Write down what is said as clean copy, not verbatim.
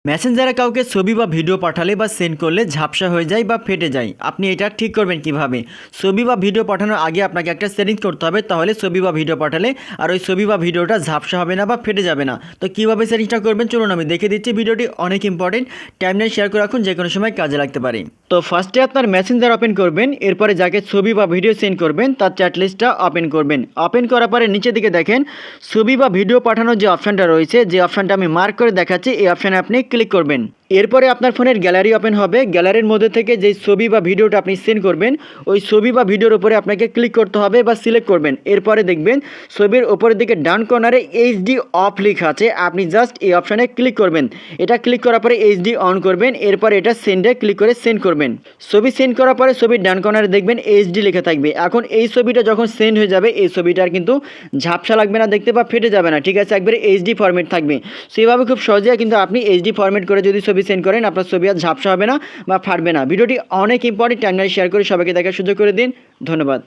মেসেঞ্জারে কাউকে ছবি বা ভিডিও পাঠালে বা সেন্ড করলে ঝাপসা হয়ে যায় বা ফেটে যায়। আপনি এটা ঠিক করবেন কিভাবে? ছবি বা ভিডিও পাঠানোর আগে আপনাকে একটা সেটিংস করতে হবে, তাহলে ছবি বা ভিডিও পাঠালে আর ওই ছবি বা ভিডিওটা ঝাপসা হবে না বা ফেটে যাবে না। তো কীভাবে সেটিংসটা করবেন চলুন আমি দেখে দিচ্ছি। ভিডিওটি অনেক ইম্পর্টেন্ট, টাইমলাইন শেয়ার করে রাখুন, যে কোনো সময় কাজে লাগতে পারে। তো ফার্স্টে আপনার মেসেঞ্জার ওপেন করবেন, এরপরে যাকে ছবি বা ভিডিও সেন্ড করবেন তার চ্যাট লিস্টটা ওপেন করবেন। ওপেন করার পরে নিচের দিকে দেখেন ছবি বা ভিডিও পাঠানোর যে অপশানটা রয়েছে, যে অপশানটা আমি মার্ক করে দেখাচ্ছি, এই অপশানে আপনি ক্লিক করবেন। এরপরে আপনার ফোনের গ্যালারি ওপেন হবে। গ্যালারির মধ্যে থেকে যেই ছবি বা ভিডিওটা আপনি সেন্ড করবেন, ওই ছবি বা ভিডিওর উপরে আপনাকে ক্লিক করতে হবে বা সিলেক্ট করবেন। এরপরে দেখবেন ছবির উপরের দিকে ডান কর্নারে এইচডি অফ লেখা আছে, আপনি জাস্ট এই অপশানে ক্লিক করবেন। এটা ক্লিক করার পরে এইচডি অন করবেন, এরপরে এটা সেন্ডে ক্লিক করে সেন্ড করবেন। ছবি সেন্ড করার পরে ছবির ডান কর্নারে দেখবেন এইচডি লেখা থাকবে। এখন এই ছবিটা যখন সেন্ড হয়ে যাবে, এই ছবিটার কিন্তু ঝাপসা লাগবে না দেখতে বা ফেটে যাবে না, ঠিক আছে, একবারে এইচডি ফরম্যাট থাকবে। সেভাবে খুব সহজে কিন্তু আপনি এইচডি ফরম্যাট করে যদি ছবি সেন্ড করেন, আপনার ছবি আর ঝাপসা হবে না বা ফাটবে না। ভিডিওটি অনেক ইম্পর্টেন্ট, টাইমলাইনে শেয়ার করে সবাইকে দেখার সুযোগ করে দিন। ধন্যবাদ।